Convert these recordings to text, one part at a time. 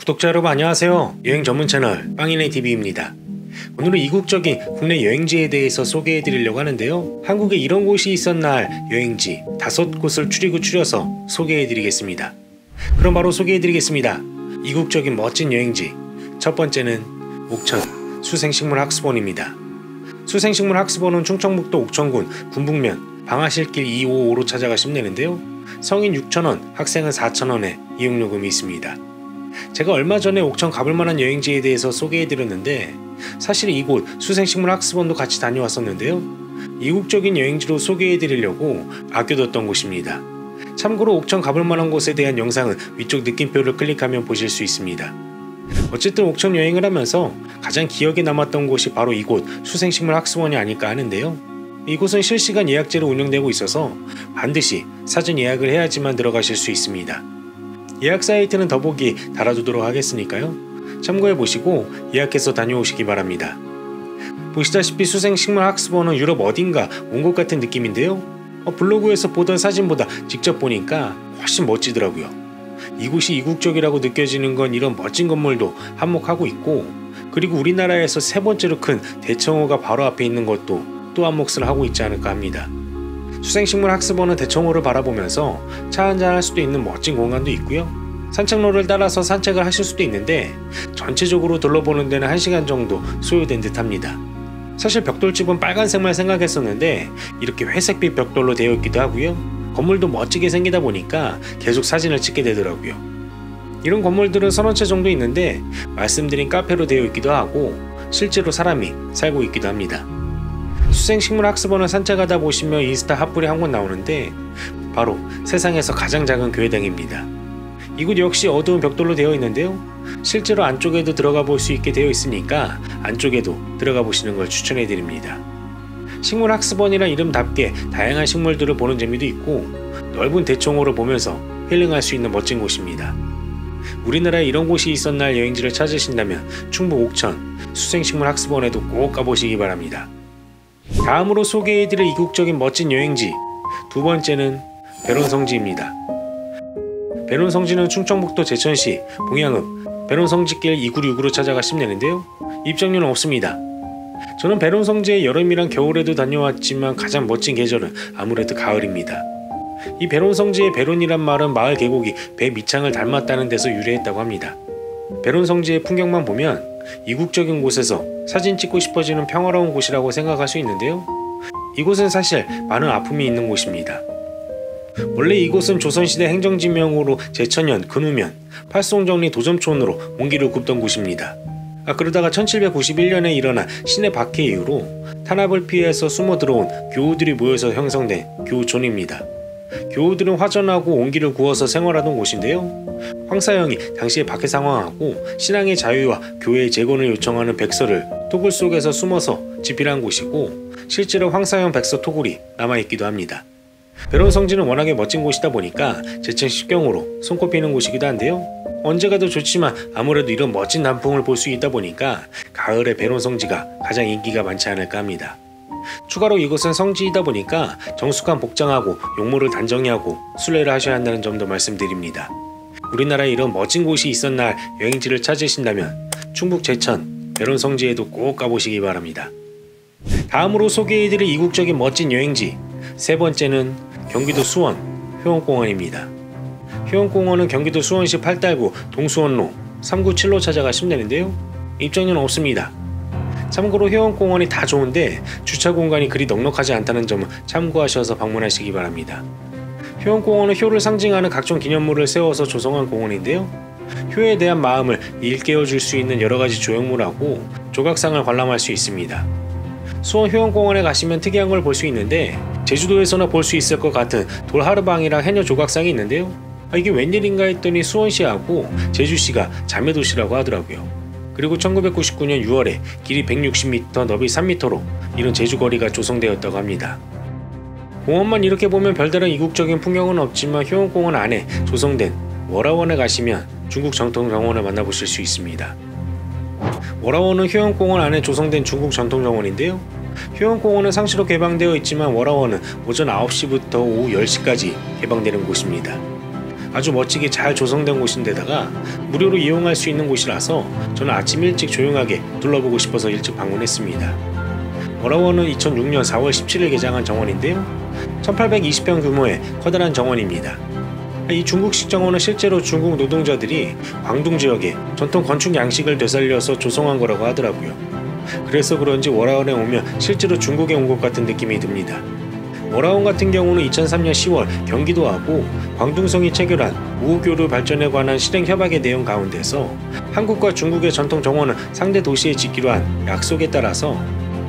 구독자 여러분 안녕하세요. 여행 전문 채널 빵이네TV입니다. 오늘은 이국적인 국내 여행지에 대해서 소개해 드리려고 하는데요. 한국에 이런 곳이 있었나 여행지 5곳을 추려서 소개해 드리겠습니다. 그럼 바로 소개해 드리겠습니다. 이국적인 멋진 여행지, 첫 번째는 옥천 수생식물학습원입니다. 수생식물학습원은 충청북도 옥천군 군북면 방아실길 255로 찾아가시면 되는데요. 성인 6,000원, 학생은 4,000원에 이용요금이 있습니다. 제가 얼마 전에 옥천 가볼만한 여행지에 대해서 소개해드렸는데 사실 이곳 수생식물학습원도 같이 다녀왔었는데요. 이국적인 여행지로 소개해드리려고 아껴뒀던 곳입니다. 참고로 옥천 가볼만한 곳에 대한 영상은 위쪽 느낌표를 클릭하면 보실 수 있습니다. 어쨌든 옥천 여행을 하면서 가장 기억에 남았던 곳이 바로 이곳 수생식물학습원이 아닐까 하는데요. 이곳은 실시간 예약제로 운영되고 있어서 반드시 사전 예약을 해야지만 들어가실 수 있습니다. 예약 사이트는 더보기 달아두도록 하겠으니까요. 참고해보시고 예약해서 다녀오시기 바랍니다. 보시다시피 수생식물학습원은 유럽 어딘가 온 것 같은 느낌인데요. 블로그에서 보던 사진보다 직접 보니까 훨씬 멋지더라고요. 이곳이 이국적이라고 느껴지는 건 이런 멋진 건물도 한몫하고 있고, 그리고 우리나라에서 세 번째로 큰 대청호가 바로 앞에 있는 것도 또 한 몫을 하고 있지 않을까 합니다. 수생식물학습원은 대청호를 바라보면서 차 한잔 할 수도 있는 멋진 공간도 있고요. 산책로를 따라서 산책을 하실 수도 있는데 전체적으로 둘러보는 데는 1시간 정도 소요된 듯 합니다. 사실 벽돌집은 빨간색만 생각했었는데 이렇게 회색빛 벽돌로 되어 있기도 하고요. 건물도 멋지게 생기다 보니까 계속 사진을 찍게 되더라고요. 이런 건물들은 서너 채 정도 있는데 말씀드린 카페로 되어 있기도 하고 실제로 사람이 살고 있기도 합니다. 수생식물학습원을 산책하다 보시면 인스타 핫불이 한 곳 나오는데 바로 세상에서 가장 작은 교회당입니다. 이곳 역시 어두운 벽돌로 되어 있는데요. 실제로 안쪽에도 들어가 볼 수 있게 되어 있으니까 안쪽에도 들어가 보시는 걸 추천해 드립니다. 식물학습원이라 이름답게 다양한 식물들을 보는 재미도 있고 넓은 대청호를 보면서 힐링할 수 있는 멋진 곳입니다. 우리나라에 이런 곳이 있었나 여행지를 찾으신다면 충북 옥천 수생식물학습원에도 꼭 가보시기 바랍니다. 다음으로 소개해드릴 이국적인 멋진 여행지, 두 번째는 배론성지입니다. 배론성지는 충청북도 제천시 봉양읍 배론성지길 296으로 찾아가시면 되는데요. 입장료는 없습니다. 저는 배론성지에 여름이랑 겨울에도 다녀왔지만 가장 멋진 계절은 아무래도 가을입니다. 이 배론성지의 배론이란 말은 마을 계곡이 배 밑창을 닮았다는 데서 유래했다고 합니다. 배론성지의 풍경만 보면 이국적인 곳에서 사진 찍고 싶어지는 평화로운 곳이라고 생각할 수 있는데요. 이곳은 사실 많은 아픔이 있는 곳입니다. 원래 이곳은 조선시대 행정지명으로 제천현, 근우면, 팔송정리 도점촌으로 옹기를 굽던 곳입니다. 그러다가 1791년에 일어난 신해 박해 이후로 탄압을 피해서 숨어 들어온 교우들이 모여서 형성된 교우촌입니다. 교우들은 화전하고 옹기를 구워서 생활하던 곳인데요. 황사영이 당시의 박해 상황하고 신앙의 자유와 교회의 재건을 요청하는 백서를 토굴 속에서 숨어서 집필한 곳이고 실제로 황사영 백서 토굴이 남아있기도 합니다. 배론성지는 워낙에 멋진 곳이다 보니까 제천 십경으로 손꼽히는 곳이기도 한데요. 언제 가도 좋지만 아무래도 이런 멋진 단풍을 볼 수 있다 보니까 가을에 배론성지가 가장 인기가 많지 않을까 합니다. 추가로 이곳은 성지이다 보니까 정숙한 복장하고 용모를 단정히하고 순례를 하셔야 한다는 점도 말씀드립니다. 우리나라에 이런 멋진 곳이 있었나 여행지를 찾으신다면 충북 제천 배론성지에도 꼭 가보시기 바랍니다. 다음으로 소개해드릴 이국적인 멋진 여행지, 세 번째는 경기도 수원 효원공원입니다. 효원공원은 경기도 수원시 팔달구 동수원로 397로 찾아가시면 되는데요. 입장료는 없습니다. 참고로 효원공원이 다 좋은데 주차 공간이 그리 넉넉하지 않다는 점은 참고하셔서 방문하시기 바랍니다. 효원공원은 효를 상징하는 각종 기념물을 세워서 조성한 공원인데요. 효에 대한 마음을 일깨워줄 수 있는 여러가지 조형물하고 조각상을 관람할 수 있습니다. 수원 효원공원에 가시면 특이한 걸 볼 수 있는데 제주도에서나 볼 수 있을 것 같은 돌하르방이랑 해녀 조각상이 있는데요. 이게 웬일인가 했더니 수원시하고 제주시가 자매도시라고 하더라고요. 그리고 1999년 6월에 길이 160m, 너비 3m로 이런 제주거리가 조성되었다고 합니다. 공원만 이렇게 보면 별다른 이국적인 풍경은 없지만 효원공원 안에 조성된 월화원에 가시면 중국 전통 정원을 만나보실 수 있습니다. 월화원은 효원공원 안에 조성된 중국 전통 정원인데요. 효원공원은 상시로 개방되어 있지만 월화원은 오전 9시부터 오후 10시까지 개방되는 곳입니다. 아주 멋지게 잘 조성된 곳인데다가 무료로 이용할 수 있는 곳이라서 저는 아침 일찍 조용하게 둘러보고 싶어서 일찍 방문했습니다. 워라원은 2006년 4월 17일 개장한 정원인데요. 1820평 규모의 커다란 정원입니다. 이 중국식 정원은 실제로 중국 노동자들이 광둥 지역에 전통 건축 양식을 되살려서 조성한 거라고 하더라고요. 그래서 그런지 워라원에 오면 실제로 중국에 온 것 같은 느낌이 듭니다. 워라원 같은 경우는 2003년 10월 경기도하고 광둥성이 체결한 우호교류 발전에 관한 실행 협약의 내용 가운데서 한국과 중국의 전통 정원을 상대 도시에 짓기로 한 약속에 따라서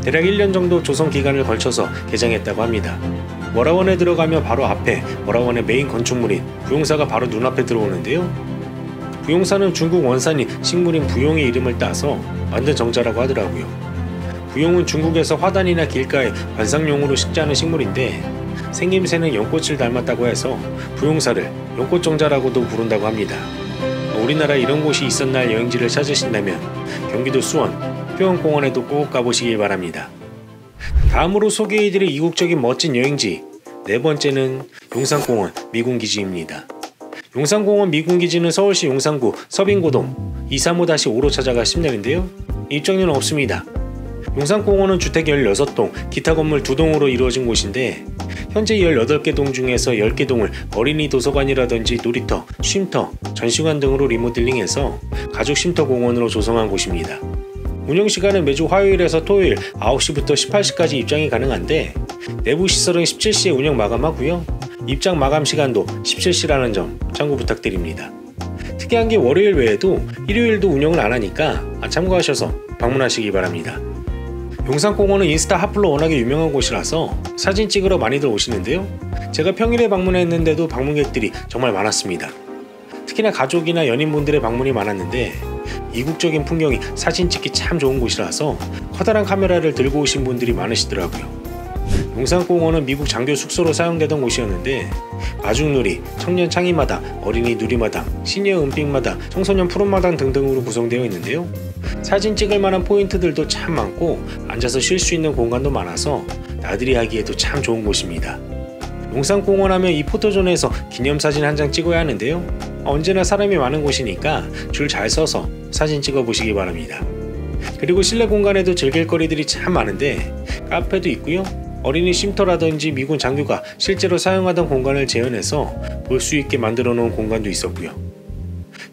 대략 1년 정도 조성 기간을 걸쳐서 개장했다고 합니다. 워라원에 들어가면 바로 앞에 워라원의 메인 건축물인 부용사가 바로 눈앞에 들어오는데요. 부용사는 중국 원산인 식물인 부용의 이름을 따서 만든 정자라고 하더라고요. 부용은 중국에서 화단이나 길가에 관상용으로 식재하는 식물인데 생김새는 연꽃을 닮았다고 해서 부용사를 연꽃정자라고도 부른다고 합니다. 우리나라에 이런 곳이 있었날 여행지를 찾으신다면 경기도 수원 표원공원에도 꼭 가보시길 바랍니다. 다음으로 소개해드릴 이국적인 멋진 여행지 네 번째는 용산공원 미군기지입니다. 용산공원 미군기지는 서울시 용산구 서빙고동 235-5로 찾아가시면 되는데요. 입장료는 없습니다. 용산공원은 주택 16동, 기타 건물 2동으로 이루어진 곳인데 현재 18개 동 중에서 10개 동을 어린이 도서관이라든지 놀이터, 쉼터, 전시관 등으로 리모델링해서 가족 쉼터 공원으로 조성한 곳입니다. 운영시간은 매주 화요일에서 토요일 9시부터 18시까지 입장이 가능한데 내부 시설은 17시에 운영 마감하고요. 입장 마감 시간도 17시라는 점 참고 부탁드립니다. 특이한 게 월요일 외에도 일요일도 운영을 안 하니까 참고하셔서 방문하시기 바랍니다. 용산공원은 인스타 핫플로 워낙에 유명한 곳이라서 사진 찍으러 많이들 오시는데요. 제가 평일에 방문했는데도 방문객들이 정말 많았습니다. 특히나 가족이나 연인분들의 방문이 많았는데 이국적인 풍경이 사진 찍기 참 좋은 곳이라서 커다란 카메라를 들고 오신 분들이 많으시더라고요. 용산공원은 미국 장교 숙소로 사용되던 곳이었는데 마중놀이, 청년 창의마당, 어린이 누리마당, 시니어 은빛마당, 청소년 푸른마당 등등으로 구성되어 있는데요. 사진 찍을 만한 포인트들도 참 많고 앉아서 쉴 수 있는 공간도 많아서 나들이 하기에도 참 좋은 곳입니다. 용산공원 하면 이 포토존에서 기념사진 한 장 찍어야 하는데요. 언제나 사람이 많은 곳이니까 줄 잘 서서 사진 찍어 보시기 바랍니다. 그리고 실내 공간에도 즐길 거리들이 참 많은데 카페도 있고요. 어린이 쉼터라든지 미군 장교가 실제로 사용하던 공간을 재현해서 볼 수 있게 만들어 놓은 공간도 있었고요.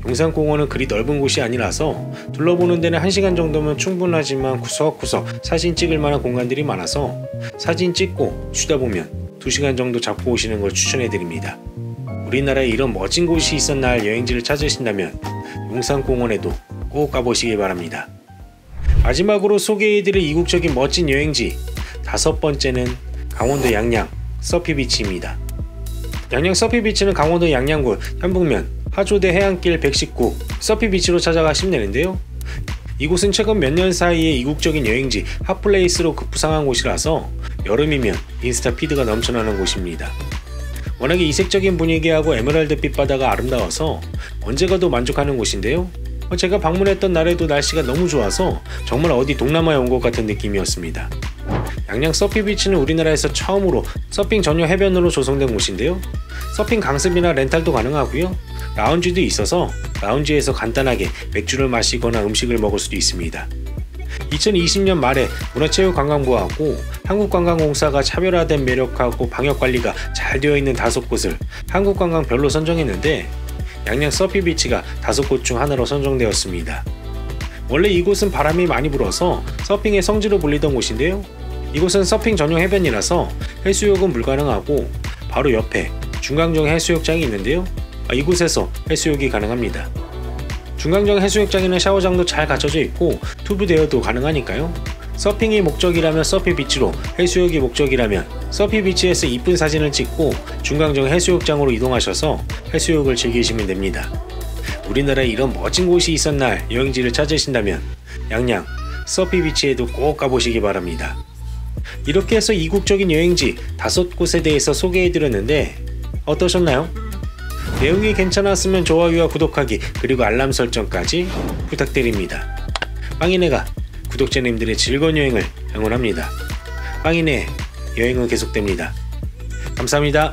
용산공원은 그리 넓은 곳이 아니라서 둘러보는 데는 1시간 정도면 충분하지만 구석구석 사진 찍을 만한 공간들이 많아서 사진 찍고 쉬다 보면 2시간 정도 잡고 오시는 걸 추천해드립니다. 우리나라에 이런 멋진 곳이 있었날 여행지를 찾으신다면 용산공원에도 꼭 가보시길 바랍니다. 마지막으로 소개해드릴 이국적인 멋진 여행지 5번째는 강원도 양양 서피비치입니다. 양양 서피비치는 강원도 양양군 현북면 하조대 해안길 119 서피비치로 찾아가시면 되는데요. 이곳은 최근 몇 년 사이에 이국적인 여행지 핫플레이스로 급부상한 곳이라서 여름이면 인스타 피드가 넘쳐나는 곳입니다. 워낙에 이색적인 분위기하고 에메랄드빛 바다가 아름다워서 언제 가도 만족하는 곳인데요. 제가 방문했던 날에도 날씨가 너무 좋아서 정말 어디 동남아에 온 것 같은 느낌이었습니다. 양양 서피비치는 우리나라에서 처음으로 서핑 전용 해변으로 조성된 곳인데요. 서핑 강습이나 렌탈도 가능하고요. 라운지도 있어서 라운지에서 간단하게 맥주를 마시거나 음식을 먹을 수도 있습니다. 2020년 말에 문화체육관광부하고 한국관광공사가 차별화된 매력하고 방역관리가 잘 되어 있는 5곳을 한국관광별로 선정했는데 양양 서피비치가 5곳 중 하나로 선정되었습니다. 원래 이곳은 바람이 많이 불어서 서핑의 성지로 불리던 곳인데요. 이곳은 서핑 전용 해변이라서 해수욕은 불가능하고 바로 옆에 중강정 해수욕장이 있는데요. 이곳에서 해수욕이 가능합니다. 중강정 해수욕장에는 샤워장도 잘 갖춰져 있고 투브 대여도 가능하니까요. 서핑이 목적이라면 서피비치로, 해수욕이 목적이라면 서피비치에서 이쁜 사진을 찍고 중강정 해수욕장으로 이동하셔서 해수욕을 즐기시면 됩니다. 우리나라에 이런 멋진 곳이 있었날 여행지를 찾으신다면 양양 서피비치에도 꼭 가보시기 바랍니다. 이렇게 해서 이국적인 여행지 5곳에 대해서 소개해드렸는데 어떠셨나요? 내용이 괜찮았으면 좋아요와 구독하기 그리고 알람 설정까지 부탁드립니다. 빵이네가 구독자님들의 즐거운 여행을 응원합니다. 빵이네 여행은 계속됩니다. 감사합니다.